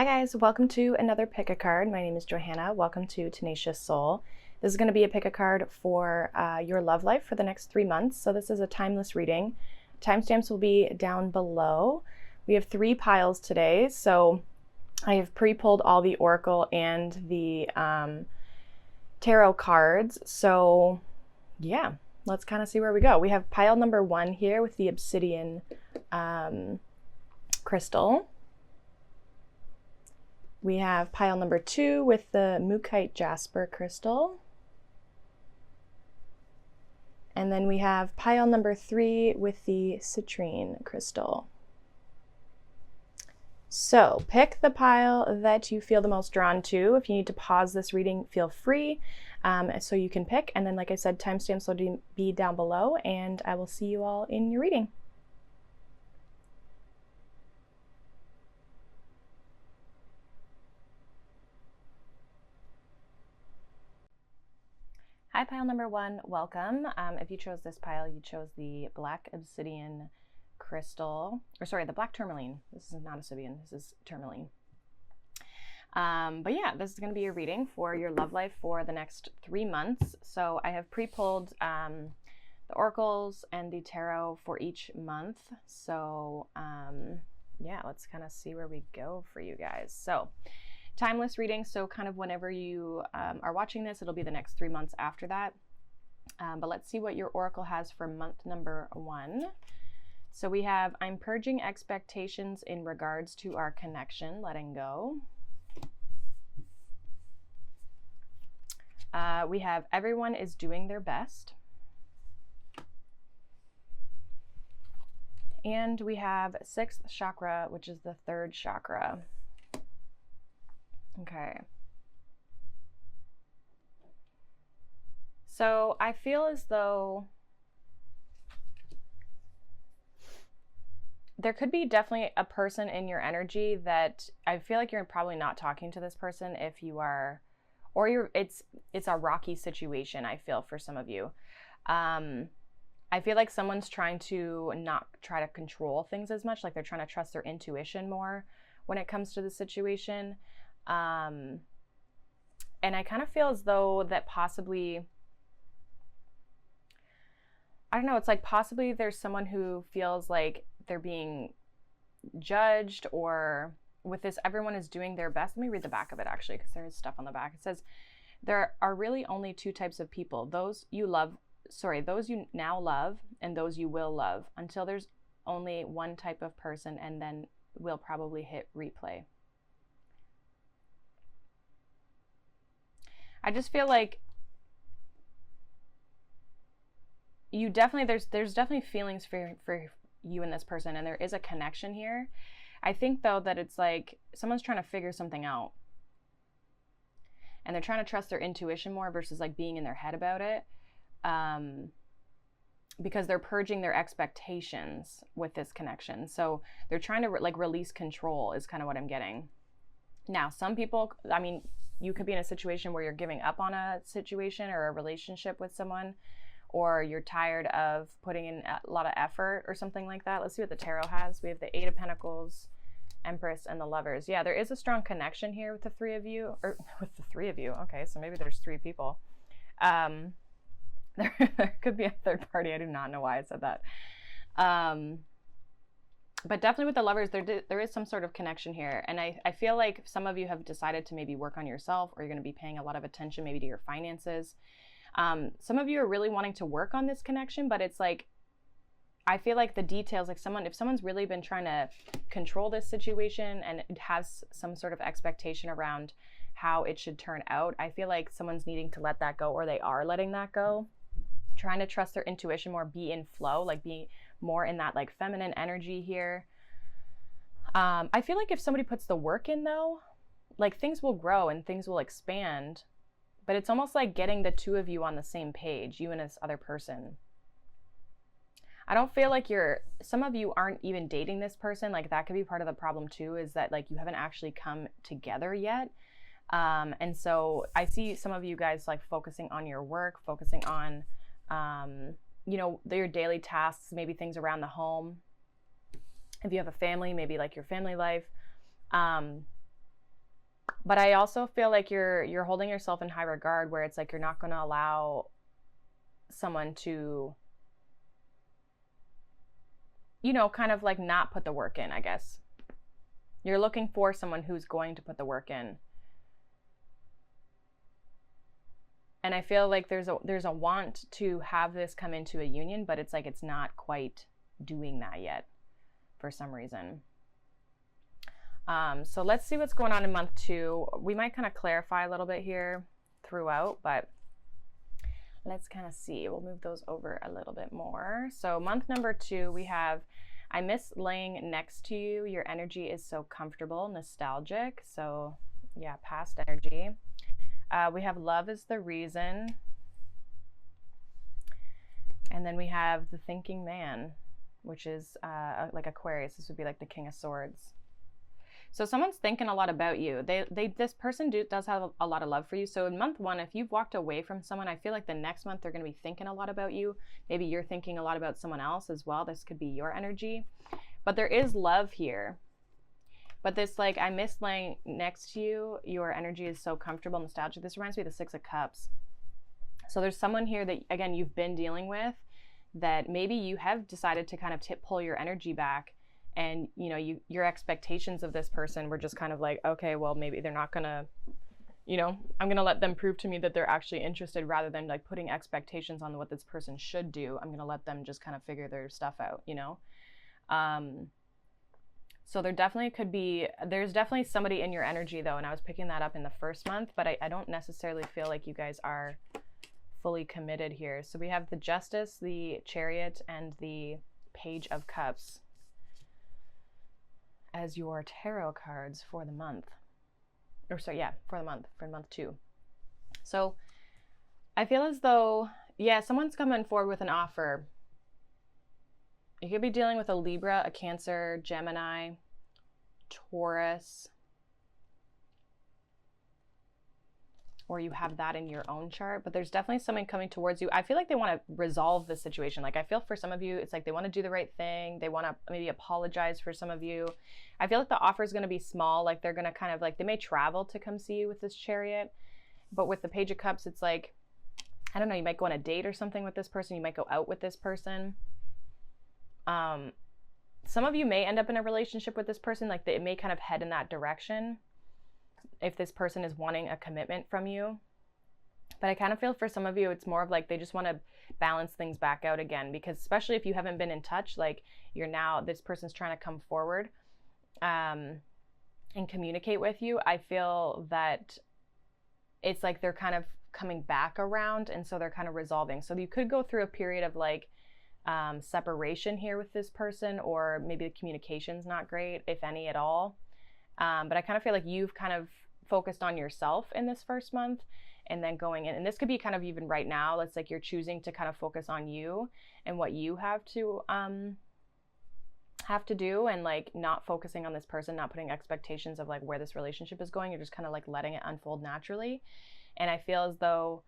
Hi guys, welcome to another pick a card. My name is Johanna. Welcome to Tenacious Soul. This is going to be a pick a card for your love life for the next 3 months. So this is a timeless reading. Timestamps will be down below. We have 3 piles today. So I have pre-pulled all the oracle and the tarot cards. So yeah, let's kind of see where we go. We have pile number 1 here with the obsidian crystal. We have pile number 2 with the Mukite Jasper crystal. And then we have pile number 3 with the citrine crystal. So pick the pile that you feel the most drawn to. If you need to pause this reading, feel free. So you can pick. And then, like I said, timestamps will be down below, and I will see you all in your reading. Hi, pile number 1, welcome. If you chose this pile, you chose the black obsidian crystal, or sorry, the black tourmaline. This is not obsidian, this is tourmaline. But yeah, this is going to be a reading for your love life for the next 3 months. So I have pre-pulled the oracles and the tarot for each month. So yeah, let's kind of see where we go for you guys. So timeless reading, so kind of whenever you are watching this, it'll be the next 3 months after that. But let's see what your oracle has for month number 1. So we have, I'm purging expectations in regards to our connection, letting go. We have, everyone is doing their best. And we have 6th chakra, which is the 3rd chakra. Okay. So I feel as though there could be definitely a person in your energy that I feel like you're probably not talking to this person if you are, or it's a rocky situation, I feel, for some of you. I feel like someone's trying to not try to control things as much, like they're trying to trust their intuition more when it comes to the situation. And I kind of feel as though that possibly, I don't know, it's like possibly there's someone who feels like they're being judged, or with this, everyone is doing their best. Let me read the back of it actually, because there is stuff on the back. It says, there are really only 2 types of people, those you now love and those you will love, until there's only one type of person, and then we'll probably hit replay. I just feel like you definitely, there's definitely feelings for you and this person, and there is a connection here. I think though that it's like someone's trying to figure something out, and they're trying to trust their intuition more versus like being in their head about it, because they're purging their expectations with this connection. So they're trying to like release control is kind of what I'm getting. Now, some people, I mean, you could be in a situation where you're giving up on a situation or a relationship with someone, or you're tired of putting in a lot of effort or something like that. Let's see what the tarot has. We have the 8 of Pentacles, Empress, and the Lovers. Yeah, there is a strong connection here with the 3 of you, or with the 3 of you. Okay, so maybe there's 3 people. There could be a 3rd party. I do not know why I said that. But definitely with the Lovers, there is some sort of connection here. And I feel like some of you have decided to maybe work on yourself, or you're going to be paying a lot of attention maybe to your finances. Some of you are really wanting to work on this connection, but it's like, I feel like the details, like if someone's really been trying to control this situation and it has some sort of expectation around how it should turn out, I feel like someone's needing to let that go, or they are letting that go, trying to trust their intuition more, be in flow, like be more in that like feminine energy here. I feel like if somebody puts the work in though, like things will grow and things will expand, but it's almost like getting the 2 of you on the same page, you and this other person. I don't feel like some of you aren't even dating this person. Like that could be part of the problem too, is that like you haven't actually come together yet. And so I see some of you guys like focusing on your work, focusing on, you know, your daily tasks, maybe things around the home. If you have a family, maybe like your family life. But I also feel like you're holding yourself in high regard, where it's like you're not going to allow someone to, you know, kind of like not put the work in, I guess. You're looking for someone who's going to put the work in. And I feel like there's a want to have this come into a union, but it's like it's not quite doing that yet for some reason. So let's see what's going on in month 2. We might kind of clarify a little bit here throughout, but let's kind of see. We'll move those over a little bit more. So month number 2, we have, I miss laying next to you. Your energy is so comfortable, nostalgic. So yeah, past energy. We have love is the reason. And then we have the thinking man, which is like Aquarius. This would be like the King of Swords. So someone's thinking a lot about you. This person does have a lot of love for you. So in month 1, if you've walked away from someone, I feel like the next month they're going to be thinking a lot about you. Maybe you're thinking a lot about someone else as well. This could be your energy. But there is love here. But this, like, I miss laying next to you. Your energy is so comfortable, nostalgic. This reminds me of the 6 of Cups. So there's someone here that, again, you've been dealing with that maybe you have decided to kind of pull your energy back. And, you know, your expectations of this person were just kind of like, okay, well, maybe they're not going to, you know, I'm going to let them prove to me that they're actually interested rather than like putting expectations on what this person should do. I'm going to let them just kind of figure their stuff out, you know? So there definitely could be, there's definitely somebody in your energy though. And I was picking that up in the first month, but I don't necessarily feel like you guys are fully committed here. So we have the Justice, the Chariot, and the Page of Cups as your tarot cards for the month. Or so yeah, for month 2. So I feel as though, yeah, someone's coming forward with an offer. You could be dealing with a Libra, a Cancer, Gemini, Taurus, or you have that in your own chart, but there's definitely someone coming towards you. I feel like they want to resolve the situation. Like I feel for some of you, it's like they want to do the right thing. They want to maybe apologize for some of you. I feel like the offer is going to be small. Like they're going to kind of like, they may travel to come see you with this Chariot, but with the Page of Cups, it's like, I don't know, you might go on a date or something with this person. You might go out with this person. Some of you may end up in a relationship with this person. Like it may kind of head in that direction if this person is wanting a commitment from you. But I kind of feel for some of you, it's more of like they just want to balance things back out again, because especially if you haven't been in touch, like this person's trying to come forward and communicate with you. I feel that it's like they're kind of coming back around, and so they're kind of resolving. So you could go through a period of like separation here with this person, or maybe the communication's not great, if any at all. But I kind of feel like you've kind of focused on yourself in this first month, and then going in, and this could be kind of even right now, it's like you're choosing to kind of focus on you and what you have to do, and like not focusing on this person, not putting expectations of like where this relationship is going. You're just kind of like letting it unfold naturally. And I feel as though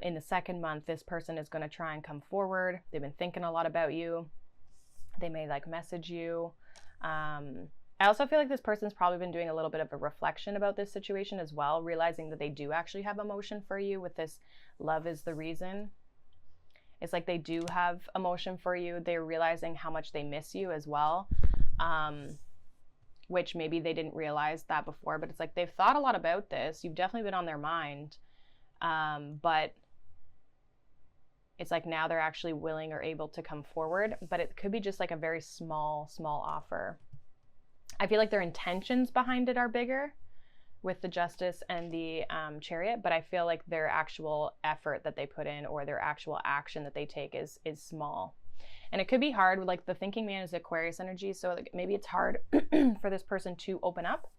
in the second month, this person is going to try and come forward. They've been thinking a lot about you. They may like message you. I also feel like this person's probably been doing a little bit of a reflection about this situation as well, realizing that they do actually have emotion for you with this love is the reason. It's like they do have emotion for you. They're realizing how much they miss you as well, which maybe they didn't realize that before, but it's like they've thought a lot about this. You've definitely been on their mind, but it's like now they're actually willing or able to come forward, but it could be just like a very small offer. I feel like their intentions behind it are bigger with the Justice and the Chariot, but I feel like their actual effort that they put in, or their actual action that they take is small. And it could be hard with like the thinking man is Aquarius energy, so like maybe it's hard for this person to open up.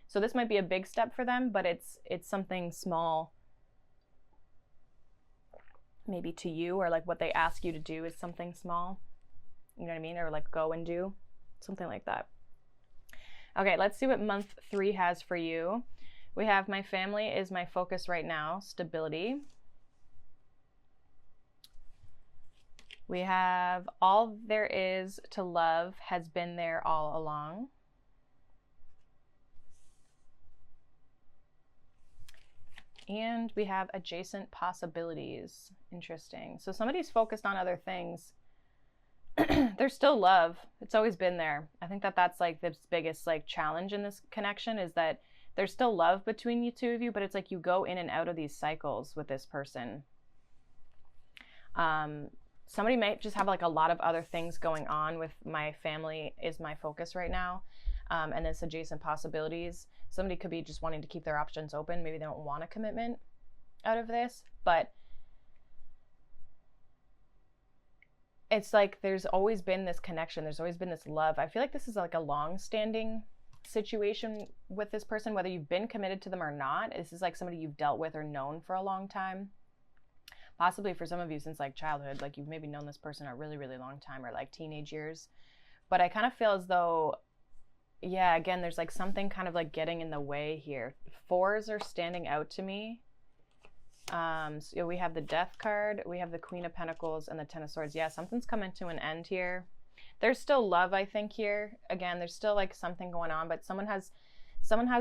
So this might be a big step for them, but it's something small maybe to you, or like what they ask you to do is something small. You know what I mean? Or like go and do something like that. Okay, let's see what month 3 has for you. We have my family is my focus right now, stability. We have all there is to love has been there all along. And we have adjacent possibilities. Interesting. So somebody's focused on other things. There's still love. It's always been there. I think that that's like the biggest like challenge in this connection is that there's still love between you two of you, but it's like you go in and out of these cycles with this person. Somebody might just have like a lot of other things going on with my family is my focus right now. And this adjacent possibilities. Somebody could be just wanting to keep their options open. Maybe they don't want a commitment out of this, but it's like there's always been this connection. There's always been this love. I feel like this is like a long-standing situation with this person, whether you've been committed to them or not. This is like somebody you've dealt with or known for a long time. Possibly for some of you since like childhood, like you've maybe known this person a really, really long time or like teenage years. But I kind of feel as though, yeah, again, there's like something kind of like getting in the way here. 4s are standing out to me. So we have the Death card, we have the Queen of Pentacles and the Ten of Swords. Yeah, something's coming to an end here. There's still love, I think, here. Again, there's still like something going on, but someone has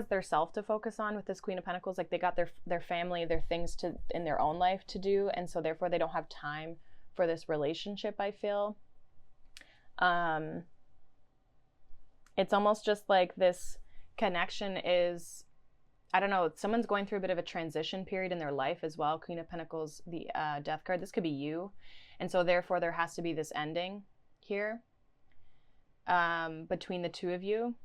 their self to focus on with this Queen of Pentacles. Like they got their family, their things to in their own life to do, and so therefore they don't have time for this relationship, I feel. It's almost just like this connection is, I don't know, someone's going through a bit of a transition period in their life as well. Queen of Pentacles, the Death card, this could be you. And so therefore there has to be this ending here between the two of you.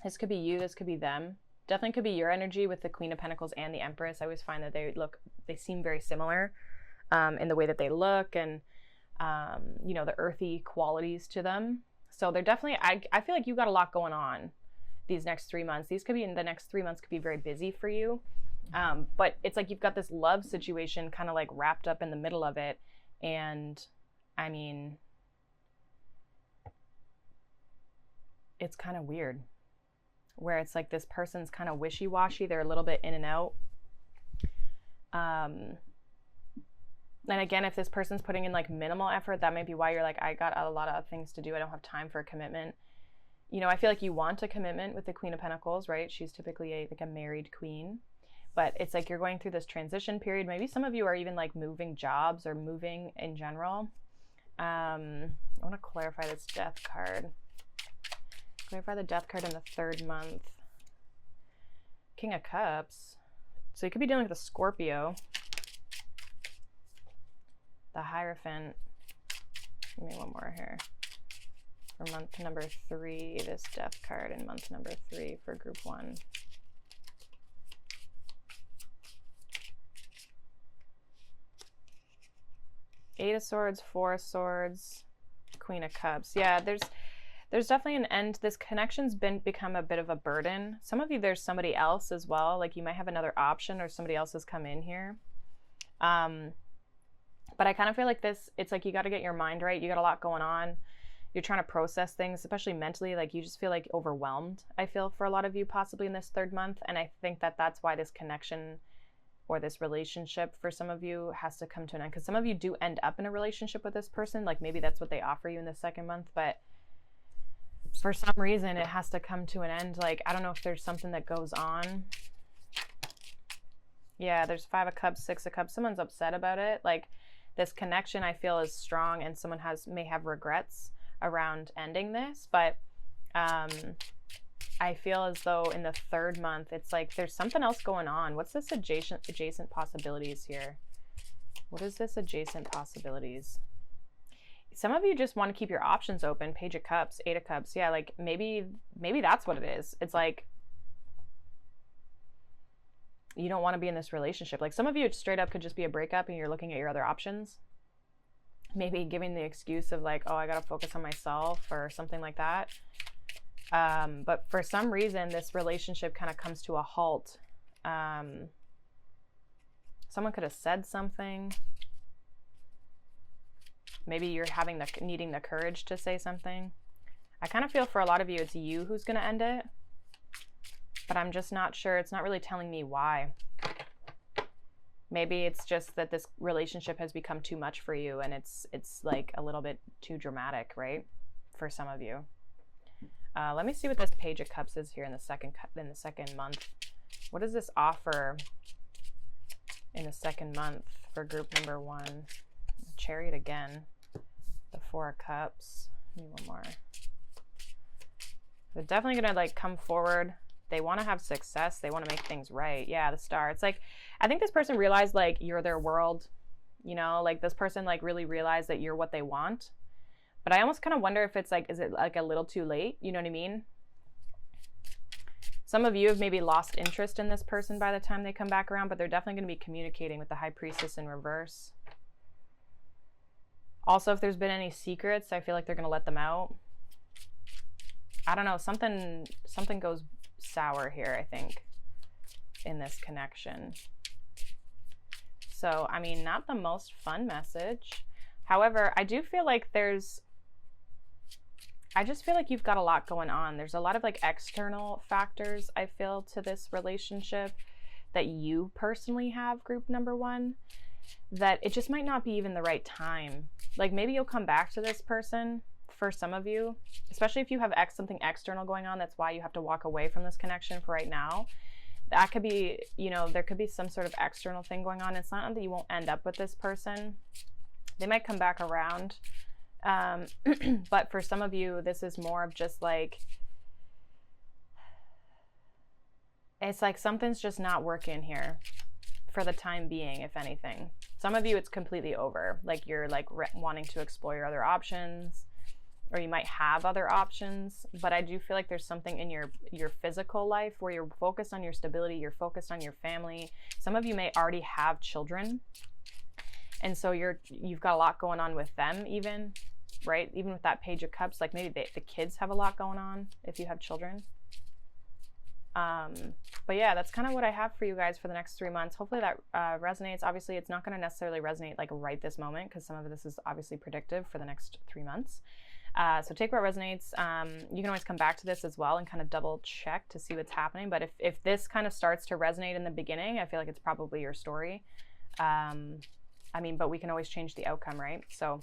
This could be you, this could be them. Definitely could be your energy with the Queen of Pentacles and the Empress. I always find that they seem very similar in the way that they look and, you know, the earthy qualities to them. So they're definitely, I feel like you've got a lot going on these next 3 months. These could be in the next 3 months could be very busy for you. But it's like you've got this love situation kind of like wrapped up in the middle of it. And I mean, it's kind of weird where it's like this person's kind of wishy-washy. They're a little bit in and out. And again, if this person's putting in like minimal effort, that might be why you're like, I got a lot of things to do. I don't have time for a commitment. You know, I feel like you want a commitment with the Queen of Pentacles, right? She's typically like a married queen, but it's like you're going through this transition period. Maybe some of you are even like moving jobs or moving in general. I want to clarify this Death card. Clarify the Death card in the 3rd month. King of Cups. So you could be dealing with a Scorpio. The Hierophant. Give me one more here. For month number 3, this Death card in month number 3 for group 1. Eight of Swords, 4 of Swords, Queen of Cups. Yeah, there's definitely an end. This connection's become a bit of a burden. Some of you, there's somebody else as well. Like you might have another option or somebody else has come in here. But I kind of feel like this, it's like you got to get your mind right. You got a lot going on. You're trying to process things, especially mentally. Like you just feel like overwhelmed, I feel, for a lot of you possibly in this 3rd month. And I think that that's why this connection or this relationship for some of you has to come to an end. Because some of you do end up in a relationship with this person. Like maybe that's what they offer you in the 2nd month. But for some reason, it has to come to an end. Like, I don't know if there's something that goes on. Yeah, there's 5 of Cups, 6 of Cups. Someone's upset about it. Like, this connection I feel is strong and someone may have regrets around ending this, but I feel as though in the 3rd month it's like there's something else going on. What's this adjacent possibilities here? What is this adjacent possibilities? Some of you just want to keep your options open. Page of Cups, 8 of Cups. Yeah, like maybe that's what it is. It's like you don't want to be in this relationship. Like some of you, it straight up could just be a breakup and you're looking at your other options. Maybe giving the excuse of like, oh, I got to focus on myself or something like that. But for some reason, this relationship kind of comes to a halt. Someone could have said something. Maybe you're needing the courage to say something. I kind of feel for a lot of you, it's you who's going to end it. But I'm just not sure. It's not really telling me why. Maybe it's just that this relationship has become too much for you and it's like a little bit too dramatic, right? For some of you. Let me see what this Page of Cups is here in the second month. What does this offer in the second month for group number 1. Chariot again. The 4 of Cups. Maybe one more. They're definitely going to like come forward. They want to have success. They want to make things right. Yeah, the Star. It's like, I think this person realized like you're their world, you know, like this person like really realized that you're what they want. But I almost kind of wonder if it's like, is it like a little too late? You know what I mean? Some of you have maybe lost interest in this person by the time they come back around, but they're definitely going to be communicating with the High Priestess in reverse. Also, if there's been any secrets, I feel like they're going to let them out. I don't know, something goes sour here, I think, in this connection. So, I mean, not the most fun message. However, I do feel like I just feel like you've got a lot going on. There's a lot of like external factors, I feel, to this relationship that you personally have, group number 1, that it just might not be even the right time. Like maybe you'll come back to this person for some of you, especially if you have something external going on. That's why you have to walk away from this connection for right now. That could be, you know, there could be some sort of external thing going on. It's not that you won't end up with this person. They might come back around. But for some of you, this is more of just like, it's like something's just not working here for the time being, if anything. Some of you, it's completely over. Like you're like wanting to explore your other options, or you might have other options, but I do feel like there's something in your physical life where you're focused on your stability, you're focused on your family. Some of you may already have children, and so you've got a lot going on with them even, right? Even with that Page of Cups, like maybe the kids have a lot going on if you have children. But yeah, that's kind of what I have for you guys for the next 3 months. Hopefully that resonates. Obviously, it's not going to necessarily resonate like right this moment, because some of this is obviously predictive for the next 3 months. So take what resonates. You can always come back to this as well and kind of double check to see what's happening. But if this kind of starts to resonate in the beginning, I feel like it's probably your story. I mean, but we can always change the outcome, right? So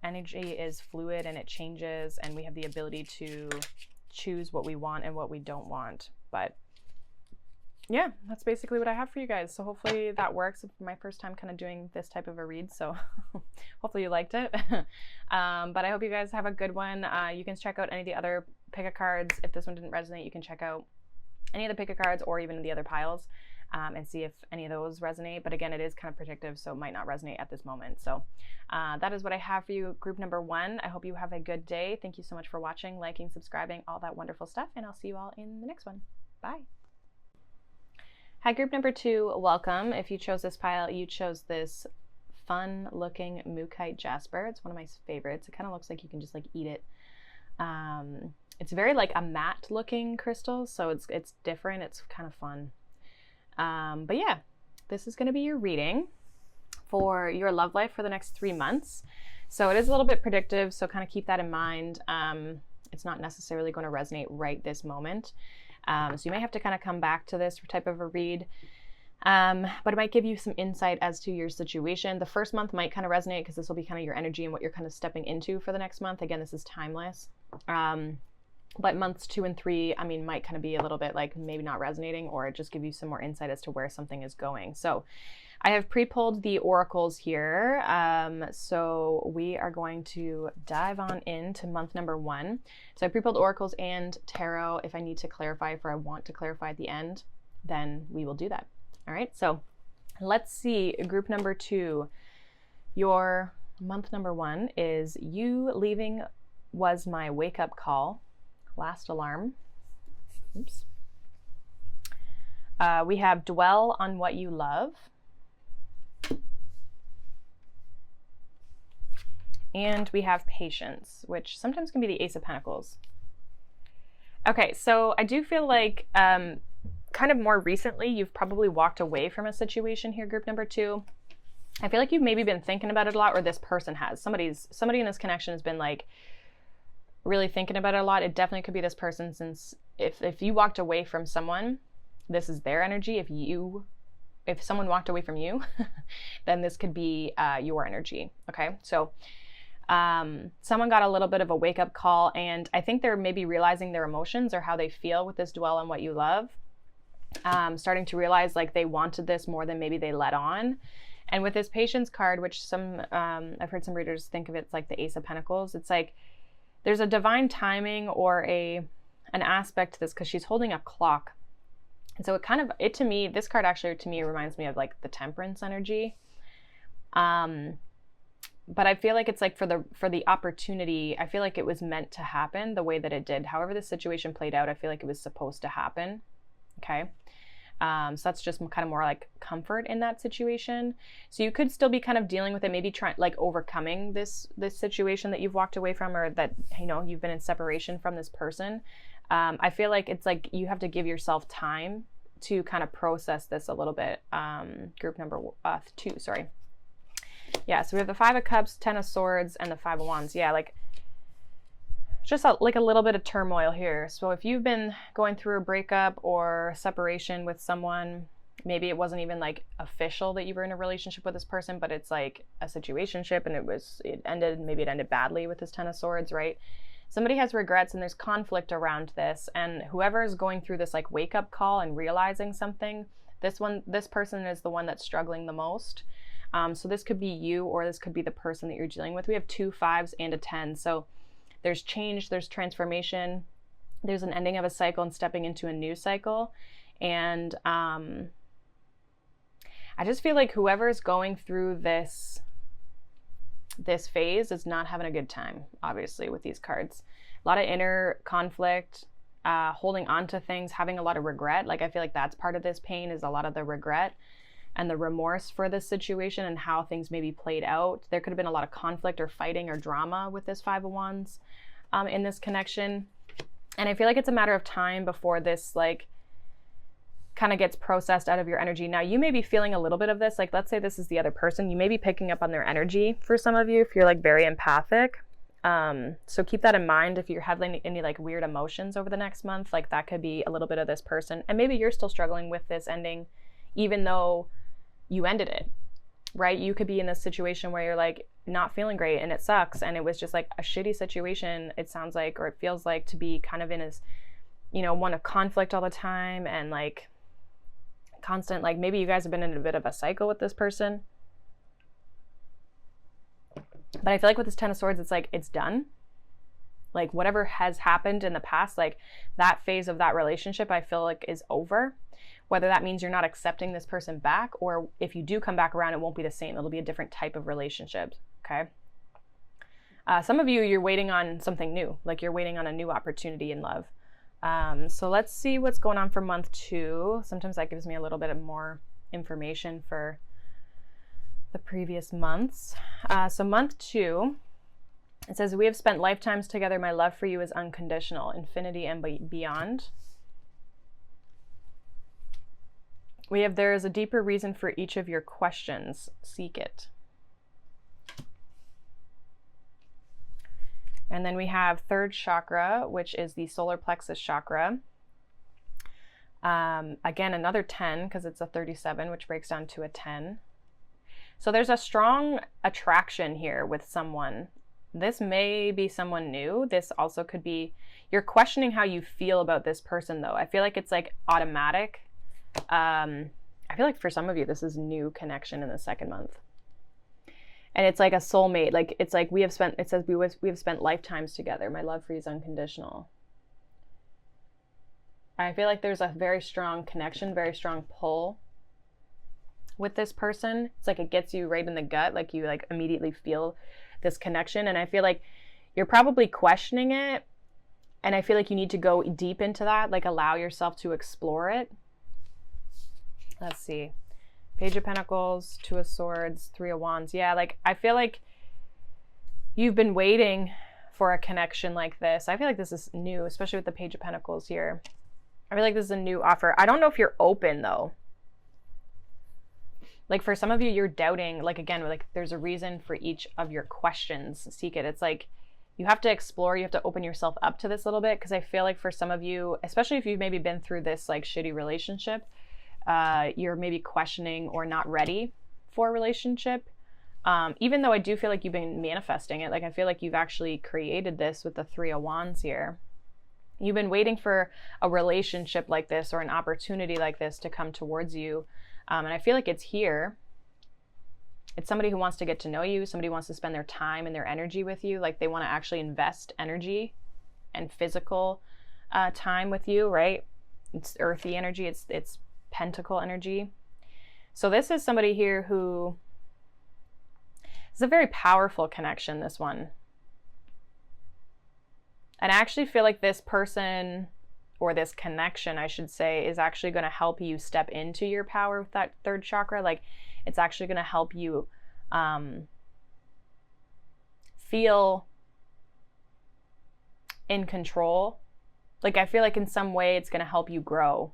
energy is fluid and it changes, and we have the ability to choose what we want and what we don't want. But yeah, that's basically what I have for you guys. So hopefully that works. It's my first time kind of doing this type of a read, so hopefully you liked it. But I hope you guys have a good one. You can check out any of the other pick a cards. If this one didn't resonate, you can check out any of the pick a cards or even the other piles and see if any of those resonate. But again, it is kind of predictive, so it might not resonate at this moment. So that is what I have for you, group number 1. I hope you have a good day. Thank you so much for watching, liking, subscribing, all that wonderful stuff, and I'll see you all in the next one. Bye. Hi, group number 2, welcome. If you chose this pile, you chose this fun looking Mookaite Jasper. It's one of my favorites. It kind of looks like you can just like eat it. It's very like a matte looking crystal, so it's different. It's kind of fun. But yeah, this is going to be your reading for your love life for the next 3 months. So it is a little bit predictive, so kind of keep that in mind. It's not necessarily going to resonate right this moment. So you may have to kind of come back to this type of a read, but it might give you some insight as to your situation. The first month might kind of resonate because this will be kind of your energy and what you're kind of stepping into for the next month. Again, this is timeless. But months 2 and 3, I mean, might kind of be a little bit like maybe not resonating, or just give you some more insight as to where something is going. So I have pre-pulled the oracles here. So we are going to dive on into month number 1. So I pre-pulled oracles and tarot. If I need to clarify, if I want to clarify at the end, then we will do that. All right. So let's see. Group number 2, your month number 1 is you leaving was my wake-up call. Last alarm. Oops. We have dwell on what you love. And we have patience, which sometimes can be the Ace of Pentacles. Okay, so I do feel like kind of more recently, you've probably walked away from a situation here, group number 2. I feel like you've maybe been thinking about it a lot, or this person has. Somebody in this connection has been like, really thinking about it a lot. It definitely could be this person, since if you walked away from someone, this is their energy. If someone walked away from you, then this could be your energy. Okay, so someone got a little bit of a wake-up call, and I think they're maybe realizing their emotions or how they feel with this dwell on what you love. starting to realize like they wanted this more than maybe they let on. And with this Patience card, which I've heard some readers think of it like the Ace of Pentacles, it's like there's a divine timing or an aspect to this, because she's holding a clock. And so to me, this card actually to me reminds me of like the Temperance energy. But I feel like it's like for the opportunity, I feel like it was meant to happen the way that it did. However this situation played out, I feel like it was supposed to happen. Okay. So that's just kind of more like comfort in that situation. So you could still be kind of dealing with it, maybe trying like overcoming this situation that you've walked away from, or that, you know, you've been in separation from this person. I feel like it's like you have to give yourself time to kind of process this a little bit. Group number 2, sorry. Yeah, so we have the 5 of Cups, 10 of Swords, and the 5 of Wands. Yeah, like just like a little bit of turmoil here. So if you've been going through a breakup or separation with someone, maybe it wasn't even like official that you were in a relationship with this person, but it's like a situationship, and it ended badly with this 10 of Swords, right? Somebody has regrets and there's conflict around this, and whoever is going through this like wake up call and realizing something, this person is the one that's struggling the most. So this could be you, or this could be the person that you're dealing with. We have 2 5s and a 10. So there's change, there's transformation, there's an ending of a cycle and stepping into a new cycle. And I just feel like whoever's going through this phase is not having a good time, obviously, with these cards. A lot of inner conflict, holding on to things, having a lot of regret. Like I feel like that's part of this pain, is a lot of the regret and the remorse for this situation and how things maybe played out. There could have been a lot of conflict or fighting or drama with this 5 of Wands in this connection. And I feel like it's a matter of time before this like kind of gets processed out of your energy. Now you may be feeling a little bit of this, like let's say this is the other person, you may be picking up on their energy for some of you if you're like very empathic. So keep that in mind if you're having any like weird emotions over the next month, like that could be a little bit of this person. And maybe you're still struggling with this ending, even though you ended it, right? You could be in this situation where you're like not feeling great and it sucks, and it was just like a shitty situation, it sounds like, or it feels like, to be kind of in this, you know, one of conflict all the time and like constant, like maybe you guys have been in a bit of a cycle with this person. But I feel like with this 10 of Swords, it's like it's done. Like whatever has happened in the past, like that phase of that relationship, I feel like is over. Whether that means you're not accepting this person back, or if you do come back around, it won't be the same. It'll be a different type of relationship, okay? Some of you, you're waiting on something new, like you're waiting on a new opportunity in love. So let's see what's going on for month 2. Sometimes that gives me a little bit of more information for the previous months. So month 2, it says, we have spent lifetimes together. My love for you is unconditional, infinity and beyond. We have, there is a deeper reason for each of your questions. Seek it. And then we have 3rd chakra, which is the solar plexus chakra. Again, another 10, because it's a 37, which breaks down to a 10. So there's a strong attraction here with someone. This may be someone new. This also could be, you're questioning how you feel about this person though. I feel like it's like automatic. I feel like for some of you, this is new connection in the 2nd month. And it's like a soulmate. Like it's like it says we have spent lifetimes together. My love for you is unconditional. I feel like there's a very strong connection, very strong pull with this person. It's like it gets you right in the gut. Like you like immediately feel this connection. And I feel like you're probably questioning it. And I feel like you need to go deep into that, like allow yourself to explore it. Let's see. Page of Pentacles, 2 of Swords, 3 of Wands. Yeah, like I feel like you've been waiting for a connection like this. I feel like this is new, especially with the Page of Pentacles here. I feel like this is a new offer. I don't know if you're open though. Like for some of you, you're doubting, like again, like there's a reason for each of your questions. Seek it. It's like you have to explore, you have to open yourself up to this a little bit, because I feel like for some of you, especially if you've maybe been through this like shitty relationship, you're maybe questioning or not ready for a relationship. Even though I do feel like you've been manifesting it. Like I feel like you've actually created this with the 3 of Wands here. You've been waiting for a relationship like this or an opportunity like this to come towards you. And I feel like it's here. It's somebody who wants to get to know you. Somebody who wants to spend their time and their energy with you. Like they want to actually invest energy and physical time with you, right? It's earthy energy. It's pentacle energy. So this is somebody here who is a very powerful connection, this one. And I actually feel like this person, or this connection, I should say, is actually going to help you step into your power with that third chakra. Like, it's actually going to help you feel in control. Like, I feel like in some way it's going to help you grow.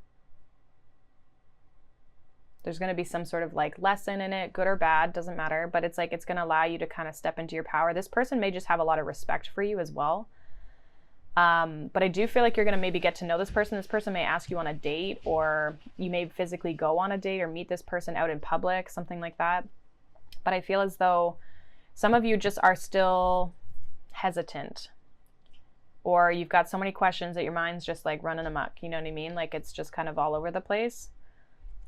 There's going to be some sort of like lesson in it, good or bad, doesn't matter. But it's like, it's going to allow you to kind of step into your power. This person may just have a lot of respect for you as well. But I do feel like you're going to maybe get to know this person. This person may ask you on a date, or you may physically go on a date or meet this person out in public, something like that. But I feel as though some of you just are still hesitant, or you've got so many questions that your mind's just like running amok. You know what I mean? Like it's just kind of all over the place.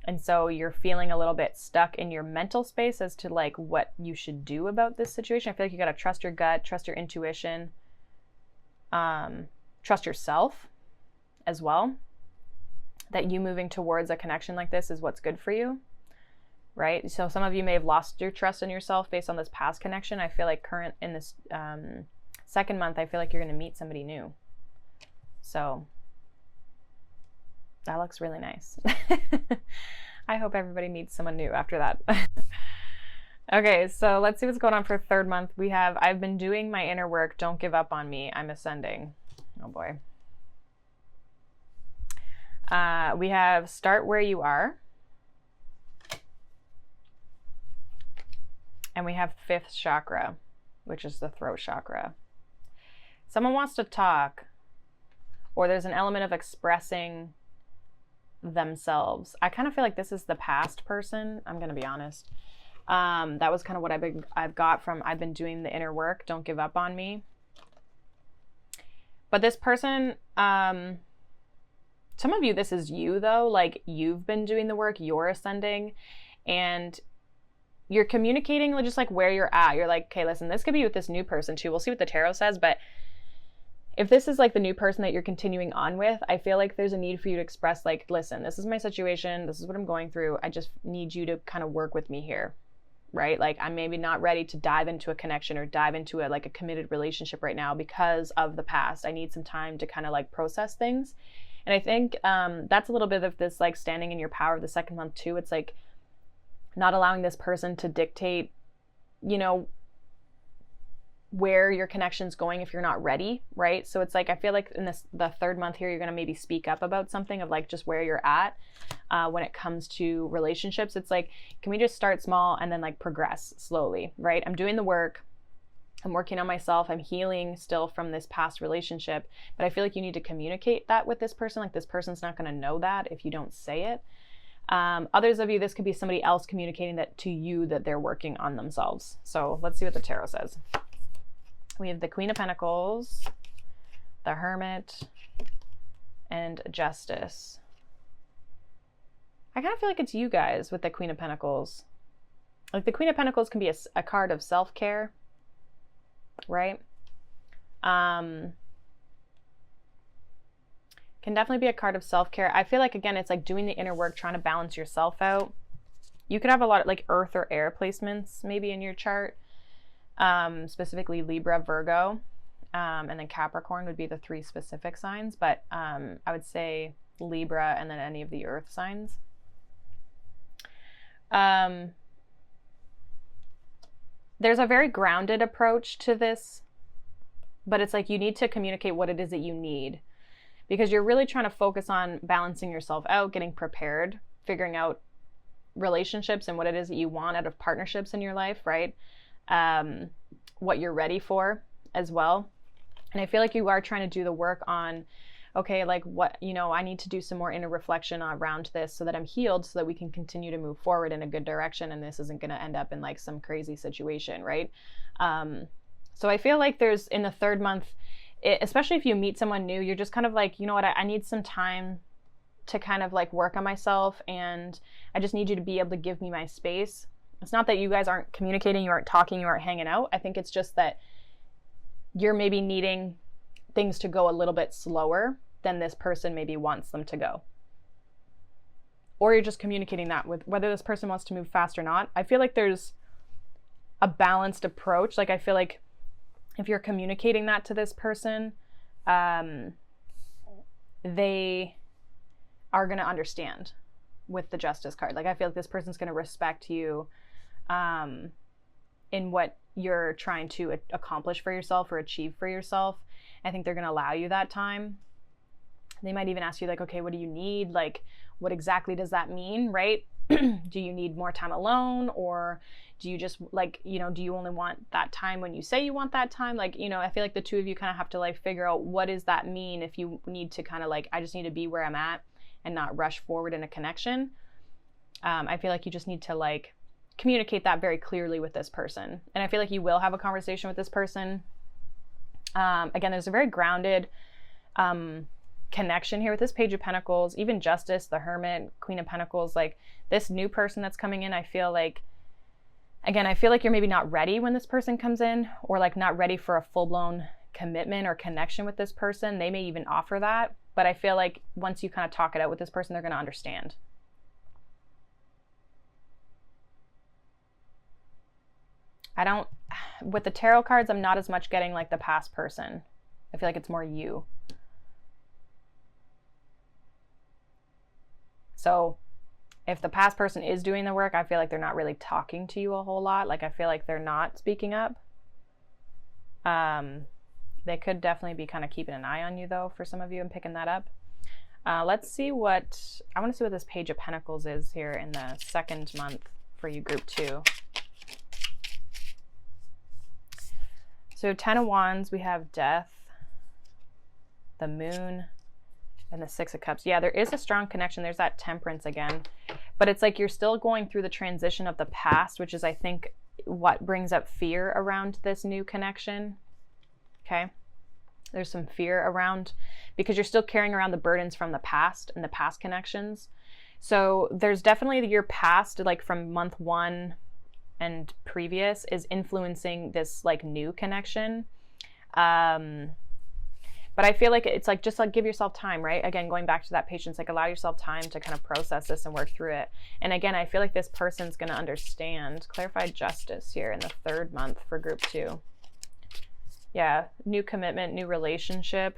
And so you're feeling a little bit stuck in your mental space as to like what you should do about this situation. I feel like you got to trust your gut, trust your intuition. Trust yourself as well, that you moving towards a connection like this is what's good for you, right? So some of you may have lost your trust in yourself based on this past connection. I feel like current in this second month, I feel like you're going to meet somebody new. So that looks really nice. I hope everybody meets someone new after that. Okay, so let's see what's going on for third month. We have, I've been doing my inner work. Don't give up on me. I'm ascending. Oh boy. We have start where you are. And we have fifth chakra, which is the throat chakra. Someone wants to talk, or there's an element of expressing themselves. I kind of feel like this is the past person. I'm going to be honest. That was kind of what I've got from, I've been doing the inner work. Don't give up on me. But this person, some of you, this is you though, like you've been doing the work, you're ascending, and you're communicating just like where you're at. You're like, okay, listen, this could be with this new person too. We'll see what the tarot says, but if this is like the new person that you're continuing on with, I feel like there's a need for you to express like, listen, this is my situation. This is what I'm going through. I just need you to kind of work with me here. Right? Like I'm maybe not ready to dive into a connection or dive into a committed relationship right now because of the past. I need some time to kind of like process things. And I think that's a little bit of this like standing in your power of the second month too. It's like not allowing this person to dictate, you know, where your connection's going if you're not ready, right? So it's like, I feel like in the third month here, you're going to maybe speak up about something of like just where you're at when it comes to relationships. It's like, can we just start small and then like progress slowly, right? I'm doing the work. I'm working on myself. I'm healing still from this past relationship, but I feel like you need to communicate that with this person. Like this person's not going to know that if you don't say it. Others of you, this could be somebody else communicating that to you that they're working on themselves. So let's see what the tarot says. We have the Queen of Pentacles, the Hermit, and Justice. I kind of feel like it's you guys with the Queen of Pentacles. Like the Queen of Pentacles can be a card of self-care, right? Can definitely be a card of self-care. I feel like, again, it's like doing the inner work, trying to balance yourself out. You could have a lot of like earth or air placements maybe in your chart. Specifically Libra, Virgo, and then Capricorn would be the three specific signs, but I would say Libra and then any of the earth signs. There's a very grounded approach to this, but it's like you need to communicate what it is that you need, because you're really trying to focus on balancing yourself out, getting prepared, figuring out relationships and what it is that you want out of partnerships in your life, right? What you're ready for as well. And I feel like you are trying to do the work on, okay, like what, you know, I need to do some more inner reflection around this so that I'm healed, so that we can continue to move forward in a good direction. And this isn't going to end up in like some crazy situation, right? So I feel like there's in the third month, especially if you meet someone new, you're just kind of like, you know what, I need some time to kind of like work on myself, and I just need you to be able to give me my space. It's not that you guys aren't communicating, you aren't talking, you aren't hanging out. I think it's just that you're maybe needing things to go a little bit slower than this person maybe wants them to go. Or you're just communicating that with whether this person wants to move fast or not. I feel like there's a balanced approach. Like I feel like if you're communicating that to this person, they are going to understand with the Justice card. Like I feel like this person's going to respect you in what you're trying to accomplish for yourself or achieve for yourself. I think they're going to allow you that time. They might even ask you like, okay, what do you need? Like, what exactly does that mean, right? Do you need more time alone, or do you just like, you know, do you only want that time when you say you want that time? Like, you know, I feel like the two of you kind of have to like figure out what does that mean if you need to kind of like, I just need to be where I'm at and not rush forward in a connection. I feel like you just need to like communicate that very clearly with this person. And I feel like you will have a conversation with this person. Again, there's a very grounded connection here with this Page of Pentacles, even Justice, the Hermit, Queen of Pentacles. Like this new person that's coming in, I feel like, again, I feel like you're maybe not ready when this person comes in, or like not ready for a full-blown commitment or connection with this person. They may even offer that, but I feel like once you kind of talk it out with this person, they're going to understand. With the tarot cards, I'm not as much getting like the past person. I feel like it's more you. So if the past person is doing the work, I feel like they're not really talking to you a whole lot. Like I feel like they're not speaking up. They could definitely be kind of keeping an eye on you though, for some of you, and picking that up. Let's see I want to see what this Page of Pentacles is here in the second month for you, group 2. So 10 of Wands, we have Death, the Moon, and the 6 of Cups. Yeah, there is a strong connection. There's that Temperance again. But it's like you're still going through the transition of the past, which is, I think, what brings up fear around this new connection. Okay? There's some fear around, because you're still carrying around the burdens from the past and the past connections. So there's definitely your past, like from month 1 and previous, is influencing this like new connection. But I feel like it's like, just like give yourself time, right? Again, going back to that patience, like allow yourself time to kind of process this and work through it. And again, I feel like this person's going to understand. Clarified Justice here in the 3rd month for group 2. Yeah, new commitment, new relationship.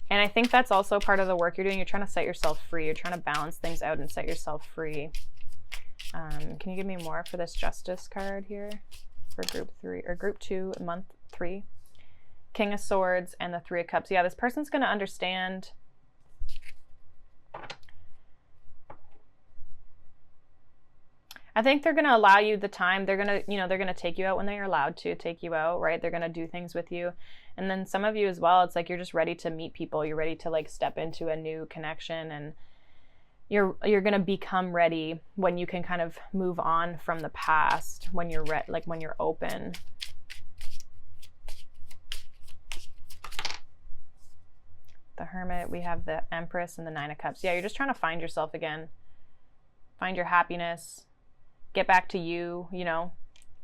And I think that's also part of the work you're doing. You're trying to set yourself free. You're trying to balance things out and set yourself free. Can you give me more for this Justice card here for group 3 or group 2, month 3? King of Swords and the 3 of Cups. Yeah, this person's going to understand. I think they're going to allow you the time. They're going to, you know, they're going to take you out when they're allowed to take you out, right? They're going to do things with you. And then some of you as well, it's like you're just ready to meet people. You're ready to like step into a new connection, and you're going to become ready when you can kind of move on from the past, when you're like when you're open. The Hermit, we have the Empress and the 9 of Cups. Yeah, you're just trying to find yourself again. Find your happiness. Get back to you, you know,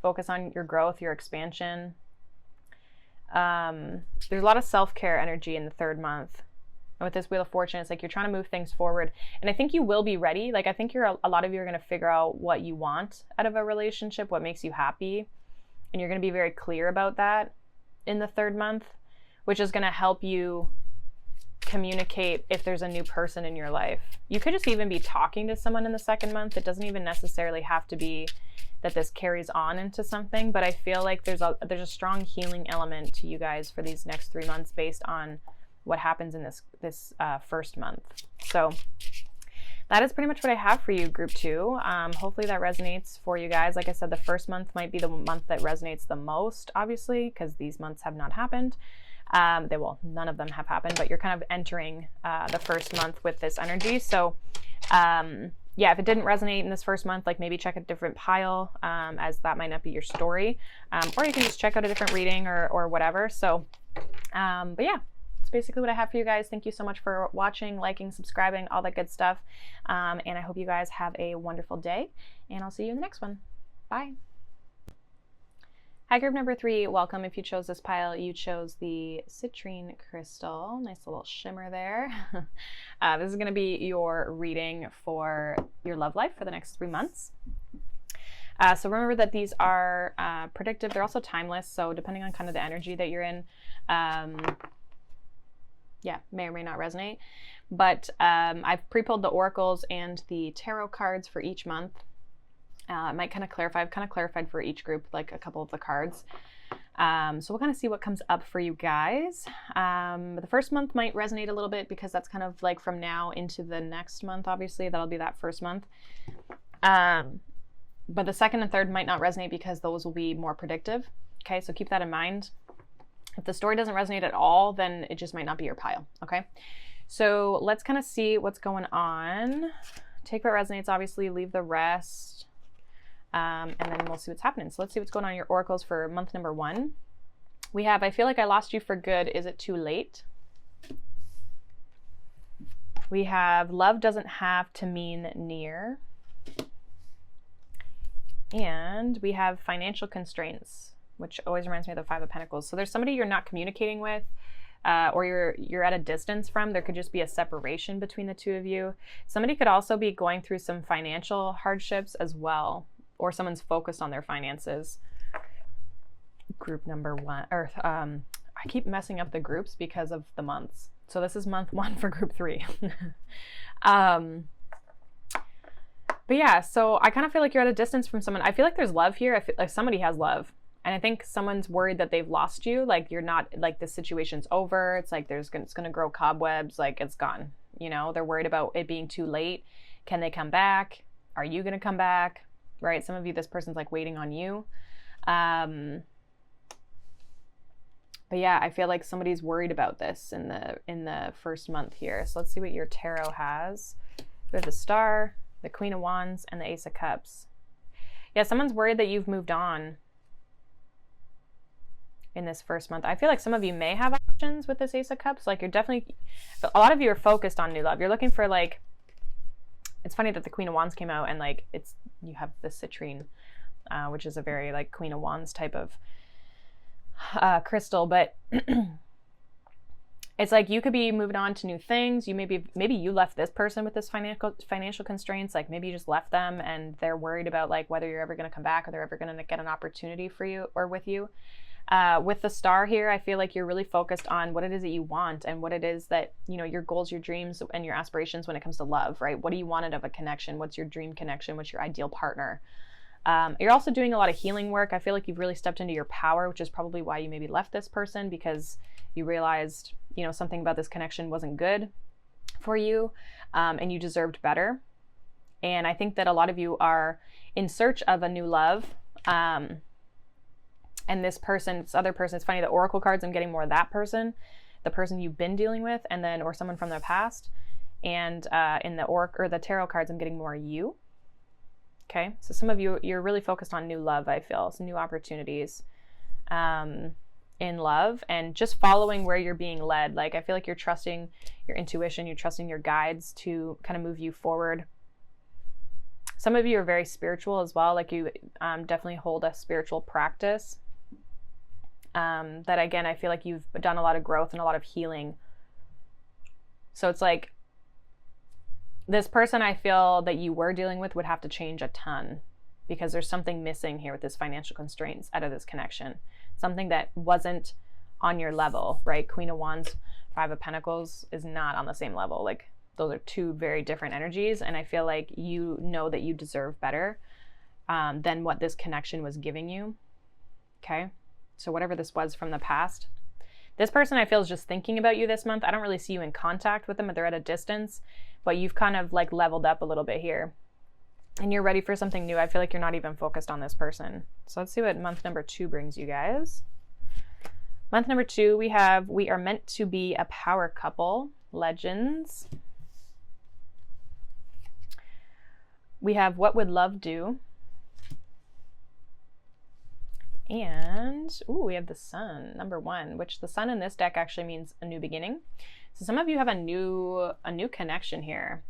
focus on your growth, your expansion. There's a lot of self-care energy in the 3rd month. And with this Wheel of Fortune, it's like you're trying to move things forward. And I think you will be ready. Like I think a lot of you are going to figure out what you want out of a relationship, what makes you happy. And you're going to be very clear about that in the 3rd month, which is going to help you communicate if there's a new person in your life. You could just even be talking to someone in the 2nd month. It doesn't even necessarily have to be that this carries on into something, but I feel like there's a strong healing element to you guys for these next 3 months based on what happens in this 1st month. So that is pretty much what I have for you, group 2. Hopefully that resonates for you guys. Like I said, the 1st month might be the month that resonates the most, obviously, because these months have not happened. None of them have happened, but you're kind of entering the 1st month with this energy. So yeah, if it didn't resonate in this first month, like maybe check a different pile, as that might not be your story. Or you can just check out a different reading or whatever. So, but yeah, that's basically what I have for you guys. Thank you so much for watching, liking, subscribing, all that good stuff. And I hope you guys have a wonderful day, and I'll see you in the next one. Bye. Hi, group number 3. Welcome. If you chose this pile, you chose the citrine crystal. Nice little shimmer there. This is going to be your reading for your love life for the next 3 months. So remember that these are predictive. They're also timeless. So depending on kind of the energy that you're in, yeah, may or may not resonate. But I've pre-pulled the oracles and the tarot cards for each month. I might kind of clarify. I've kind of clarified for each group, like a couple of the cards. So we'll kind of see what comes up for you guys. The first month might resonate a little bit because that's kind of like from now into the next month, obviously. That'll be that first month. But the second and third might not resonate because those will be more predictive. Okay, so keep that in mind. If the story doesn't resonate at all, then it just might not be your pile. Okay, so let's kind of see what's going on. Take what resonates, obviously, leave the rest. And then we'll see what's happening. So let's see what's going on in your oracles for month number 1. We have, I feel like I lost you for good. Is it too late? We have, love doesn't have to mean near. And we have financial constraints, which always reminds me of the 5 of Pentacles. So there's somebody you're not communicating with, or you're at a distance from. There could just be a separation between the two of you. Somebody could also be going through some financial hardships as well, or someone's focused on their finances. Group number 1, or I keep messing up the groups because of the months. So this is month 1 for group 3. But yeah, so I kind of feel like you're at a distance from someone. I feel like there's love here. I feel like somebody has love. And I think someone's worried that they've lost you. Like you're not, like the situation's over. It's like it's going to grow cobwebs. Like it's gone. You know, they're worried about it being too late. Can they come back? Are you going to come back? Right? Some of you, this person's like waiting on you. But yeah, I feel like somebody's worried about this in the first month here. So let's see what your tarot has. We have the Star, the Queen of Wands, and the Ace of Cups. Yeah, someone's worried that you've moved on in this first month. I feel like some of you may have options with this Ace of Cups. Like you're definitely, a lot of you are focused on new love. You're looking for like, it's funny that the Queen of Wands came out and like you have the citrine, which is a very like Queen of Wands type of crystal, but it's like you could be moving on to new things. You maybe you left this person with this financial constraints. Like maybe you just left them and they're worried about like whether you're ever going to come back or they're ever going to get an opportunity for you or with you. With the Star here, I feel like you're really focused on what it is that you want and what it is that, you know, your goals, your dreams, and your aspirations when it comes to love, right? What do you want out of a connection? What's your dream connection? What's your ideal partner? You're also doing a lot of healing work. I feel like you've really stepped into your power, which is probably why you maybe left this person, because you realized, you know, something about this connection wasn't good for you, and you deserved better. And I think that a lot of you are in search of a new love. And this other person, it's funny, the oracle cards, I'm getting more of that person, the person you've been dealing with, and then, or someone from the past. And in the tarot cards, I'm getting more you. Okay, so some of you, you're really focused on new love, I feel, some new opportunities in love, and just following where you're being led. Like, I feel like you're trusting your intuition, you're trusting your guides to kind of move you forward. Some of you are very spiritual as well, like you definitely hold a spiritual practice. That again, I feel like you've done a lot of growth and a lot of healing. So it's like, this person I feel that you were dealing with would have to change a ton, because there's something missing here with this financial constraints out of this connection. Something that wasn't on your level, right? Queen of Wands, 5 of Pentacles is not on the same level. Like those are two very different energies. And I feel like you know that you deserve better than what this connection was giving you. Okay. So whatever this was from the past, this person I feel is just thinking about you this month. I don't really see you in contact with them, they're at a distance, but you've kind of like leveled up a little bit here and you're ready for something new. I feel like you're not even focused on this person. So let's see what month number 2 brings you guys. Month number 2, we are meant to be a power couple, Legends. We have what would love do? And, ooh, we have the sun, number 1, which the sun in this deck actually means a new beginning. So some of you have a new connection here.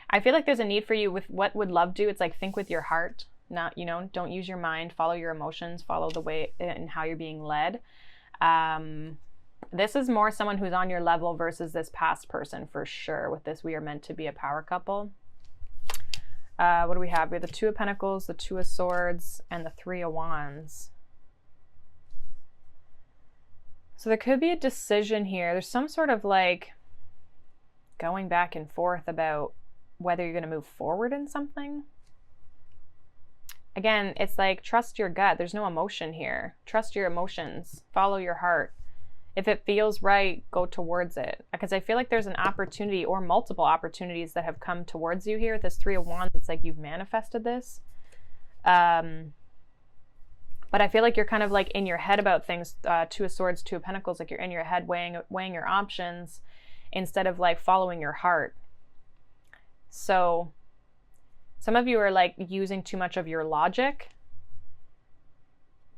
I feel like there's a need for you with what would love do. It's like, think with your heart, not, you know, don't use your mind, follow your emotions, follow the way and how you're being led. This is more someone who's on your level versus this past person for sure. With this, we are meant to be a power couple. What do we have? We have the 2 of Pentacles, the 2 of Swords, and the 3 of Wands. So there could be a decision here. There's some sort of like going back and forth about whether you're going to move forward in something. Again, it's like, trust your gut. There's no emotion here. Trust your emotions. Follow your heart. If it feels right, go towards it. Because I feel like there's an opportunity or multiple opportunities that have come towards you here. This 3 of Wands, it's like you've manifested this. But I feel like you're kind of like in your head about things. 2 of Swords, 2 of Pentacles, like you're in your head weighing your options instead of like following your heart. So some of you are like using too much of your logic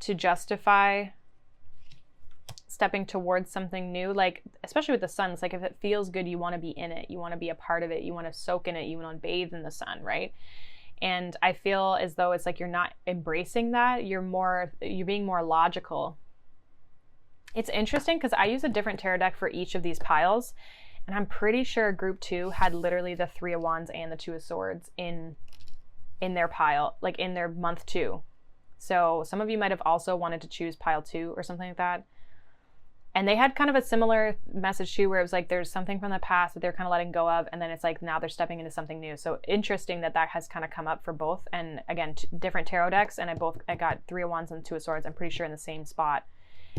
to justify stepping towards something new. Like, especially with the sun, it's like if it feels good, you want to be in it, you want to be a part of it, you want to soak in it, you want to bathe in the sun, right? And I feel as though it's like you're not embracing that. You're being more logical. It's interesting because I use a different tarot deck for each of these piles, and I'm pretty sure group 2 had literally the 3 of Wands and the 2 of Swords in their pile, like in their month 2. So some of you might have also wanted to choose pile 2 or something like that. And they had kind of a similar message too, where it was like there's something from the past that they're kind of letting go of, and then it's like now they're stepping into something new. So interesting that that has kind of come up for both. And again, different tarot decks, and I got 3 of Wands and 2 of Swords, I'm pretty sure in the same spot,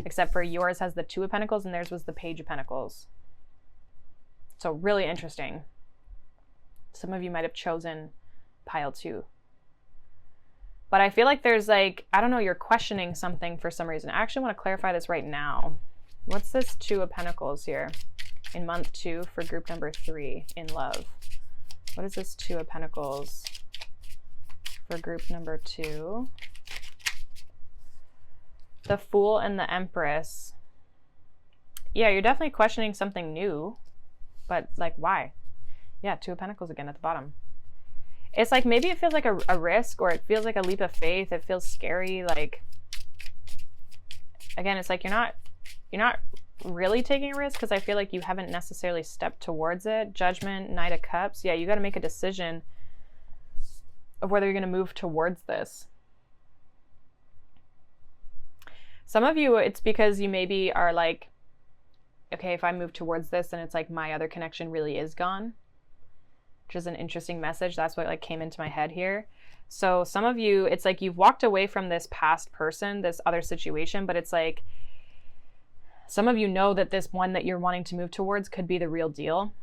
except for yours has the 2 of Pentacles and theirs was the Page of Pentacles. So really interesting. Some of you might have chosen pile 2. But I feel like there's like, I don't know, you're questioning something for some reason. I actually want to clarify this right now. What's this 2 of Pentacles here in month 2 for group number 3 in love? What is this 2 of Pentacles for group number 2? The Fool and the Empress. Yeah, you're definitely questioning something new, but like why? Yeah, 2 of Pentacles again at the bottom. It's like maybe it feels like a risk, or it feels like a leap of faith. It feels scary. Like, again, it's like you're not really taking a risk because I feel like you haven't necessarily stepped towards it. Judgment, Knight of Cups. Yeah, you got to make a decision of whether you're going to move towards this. Some of you, it's because you maybe are like, okay, if I move towards this, then it's like my other connection really is gone, which is an interesting message. That's what like came into my head here. So some of you, it's like you've walked away from this past person, this other situation, but it's like some of you know that this one that you're wanting to move towards could be the real deal.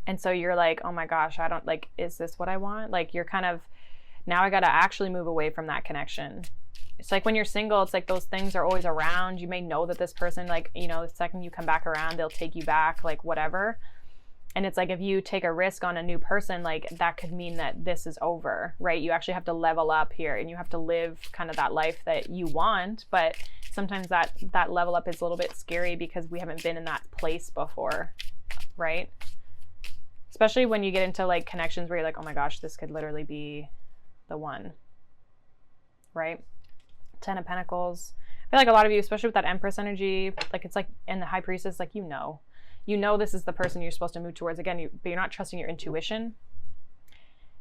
And so you're like, oh my gosh, I don't like, is this what I want? Like you're kind of, now I got to actually move away from that connection. It's like when you're single, it's like those things are always around. You may know that this person, like, you know, the second you come back around, they'll take you back, like whatever. And it's like if you take a risk on a new person, like that could mean that this is over, right? You actually have to level up here and you have to live kind of that life that you want. But sometimes that level up is a little bit scary because we haven't been in that place before, right? Especially when you get into like connections where you're like, oh my gosh, this could literally be the one, right? 10 of Pentacles. I feel like a lot of you, especially with that Empress energy, like it's like in the High Priestess, like you know this is the person you're supposed to move towards. Again, but you're not trusting your intuition.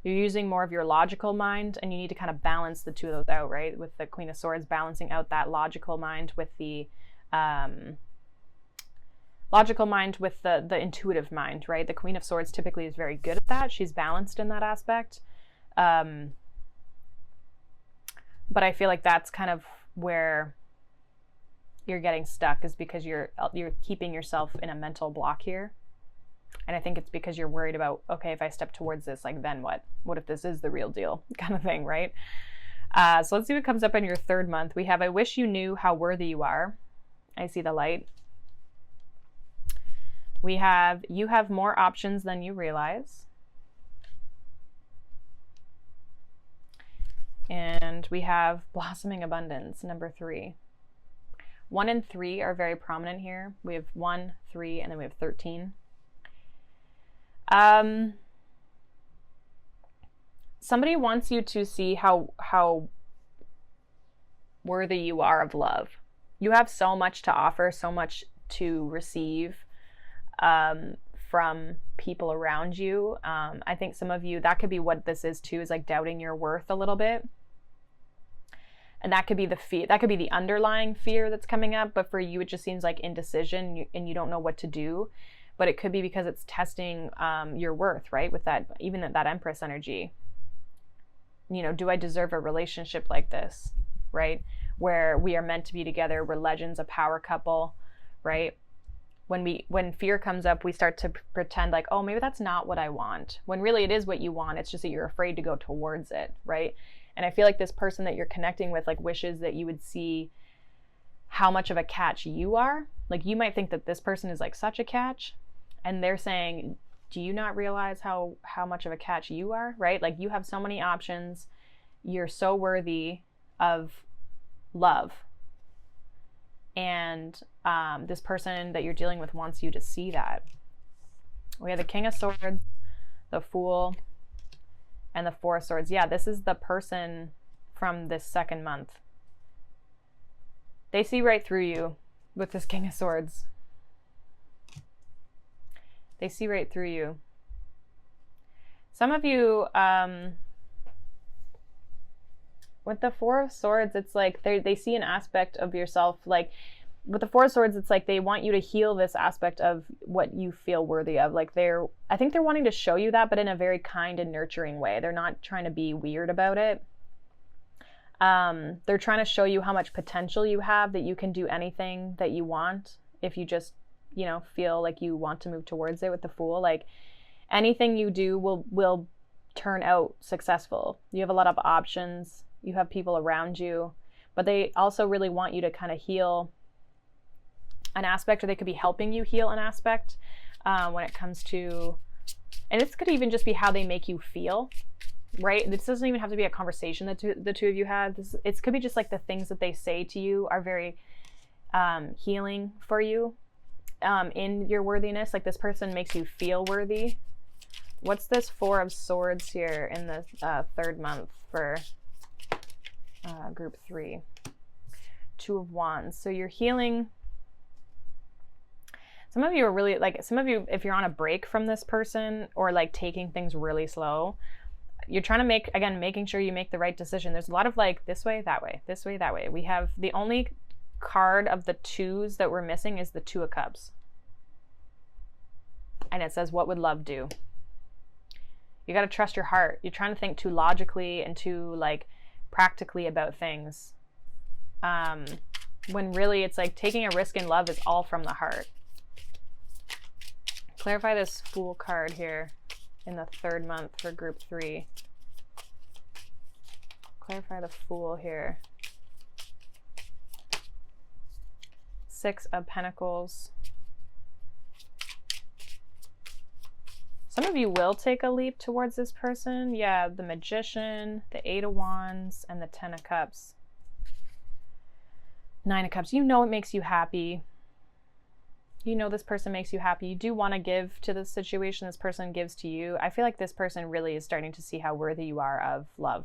You're using more of your logical mind, and you need to kind of balance the two of those out, right? With the Queen of Swords, balancing out that logical mind with the the intuitive mind, right? The Queen of Swords typically is very good at that. She's balanced in that aspect. But I feel like that's kind of where you're getting stuck, is because you're keeping yourself in a mental block here. And I think it's because you're worried about, okay, if I step towards this, like then what? What if this is the real deal kind of thing, right? So let's see what comes up in your third month. We have, I wish you knew how worthy you are. I see the light. We have, you have more options than you realize. And we have blossoming abundance, number 3. 1 and 3 are very prominent here. We have 1, 3, and then we have 13. Somebody wants you to see how worthy you are of love. You have so much to offer, so much to receive from people around you. I think some of you, that could be what this is too, is like doubting your worth a little bit. And that could be the fear, that could be the underlying fear that's coming up. But for you, it just seems like indecision and you don't know what to do. But it could be because it's testing your worth, right? With that, even that Empress energy. You know, do I deserve a relationship like this, right? Where we are meant to be together, we're legends, a power couple, right? When fear comes up, we start to pretend like, oh, maybe that's not what I want. When really it is what you want. It's just that you're afraid to go towards it, right? And I feel like this person that you're connecting with like wishes that you would see how much of a catch you are. Like you might think that this person is like such a catch, and they're saying, do you not realize how much of a catch you are, right? Like you have so many options. You're so worthy of love. And this person that you're dealing with wants you to see that. We have the King of Swords, the Fool, and the Four of Swords. Yeah, this is the person from this second month. They see right through you with this King of Swords. They see right through you. Some of you, with the Four of Swords, it's like they see an aspect of yourself. Like with the Four of Swords, it's like they want you to heal this aspect of what you feel worthy of. Like I think they're wanting to show you that, but in a very kind and nurturing way. They're not trying to be weird about it. They're trying to show you how much potential you have, that you can do anything that you want if you just, you know, feel like you want to move towards it with the Fool. Like anything you do will turn out successful. You have a lot of options. You have people around you, but they also really want you to kind of heal an aspect, or they could be helping you heal an aspect when it comes to, and this could even just be how they make you feel, right? This doesn't even have to be a conversation that the two of you had. It could be just like the things that they say to you are very healing for you in your worthiness. Like this person makes you feel worthy. What's this Four of Swords here in the third month for group 3? Two of Wands. So you're healing. Some of you are really like, some of you, if you're on a break from this person or like taking things really slow, you're trying to making sure you make the right decision. There's a lot of like this way, that way, this way, that way. We have the only card of the twos that we're missing is the Two of Cups. And it says, what would love do? You got to trust your heart. You're trying to think too logically and too like practically about things. When really it's like taking a risk in love is all from the heart. Clarify this Fool card here in the third month for group 3. Clarify the Fool here. 6 of Pentacles. Some of you will take a leap towards this person. Yeah, the Magician, the 8 of Wands, and the 10 of Cups. 9 of Cups. You know it makes you happy. You know this person makes you happy. You do want to give to the situation this person gives to you. I feel like this person really is starting to see how worthy you are of love.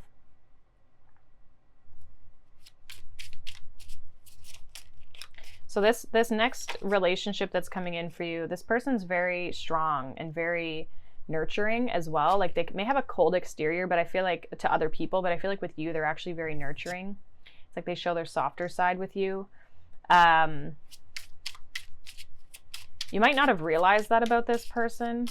So this next relationship that's coming in for you, this person's very strong and very nurturing as well. Like they may have a cold exterior, but I feel like to other people, but I feel like with you, they're actually very nurturing. It's like they show their softer side with you. You might not have realized that about this person.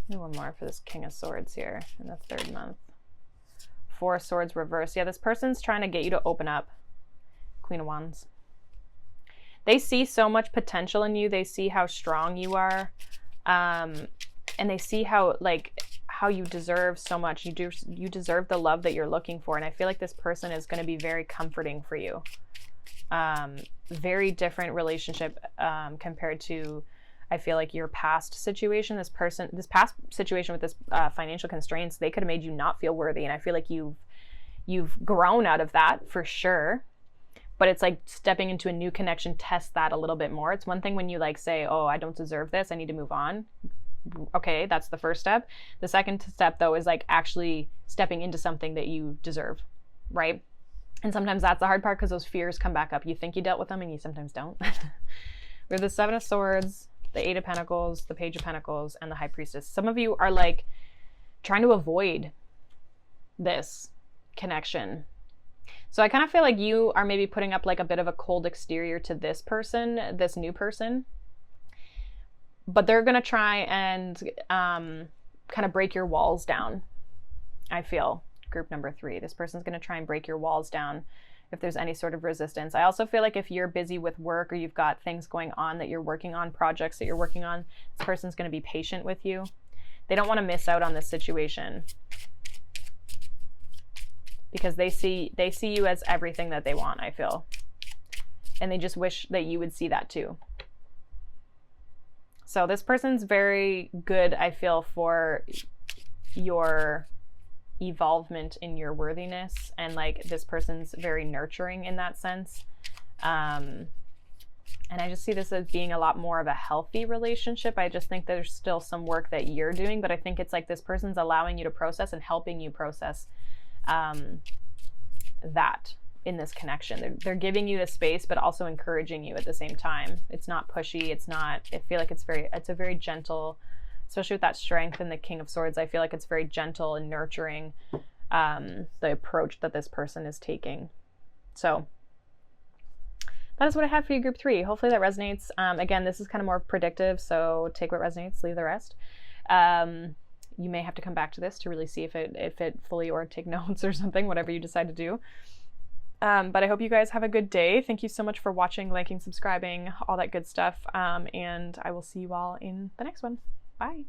One more for this King of Swords here in the third month. 4 of Swords reversed. Yeah, this person's trying to get you to open up. Queen of Wands. They see so much potential in you. They see how strong you are. And they see how you deserve so much. You deserve the love that you're looking for. And I feel like this person is going to be very comforting for you. Very different relationship compared to, I feel like, your past situation. This past situation with this financial constraints, they could have made you not feel worthy. And I feel like you've grown out of that for sure. But it's like stepping into a new connection, test that a little bit more. It's one thing when you like say, oh, I don't deserve this, I need to move on. Okay, that's the first step. The second step, though, is like actually stepping into something that you deserve, right? And sometimes that's the hard part because those fears come back up. You think you dealt with them and you sometimes don't. We have the Seven of Swords, the Eight of Pentacles, the Page of Pentacles, and the High Priestess. Some of you are like trying to avoid this connection. So I kind of feel like you are maybe putting up like a bit of a cold exterior to this person, this new person. But they're going to try and kind of break your walls down, I feel. Group number 3. This person's going to try and break your walls down if there's any sort of resistance. I also feel like if you're busy with work or you've got things going on that you're working on, projects that you're working on, this person's going to be patient with you. They don't want to miss out on this situation because they see you as everything that they want, I feel. And they just wish that you would see that too. So this person's very good, I feel, for your evolvement in your worthiness, and like this person's very nurturing in that sense. And I just see this as being a lot more of a healthy relationship. I just think there's still some work that you're doing, but I think it's like this person's allowing you to process and helping you process that in this connection. They're giving you the space, but also encouraging you at the same time. It's not pushy. It's not, I feel like it's a very gentle, especially with that strength in the King of Swords. I feel like it's very gentle and nurturing, the approach that this person is taking. So that is what I have for you, group 3. Hopefully that resonates. Again, this is kind of more predictive, so take what resonates, leave the rest. You may have to come back to this to really see if it fully, or take notes or something, whatever you decide to do. But I hope you guys have a good day. Thank you so much for watching, liking, subscribing, all that good stuff. And I will see you all in the next one. Bye.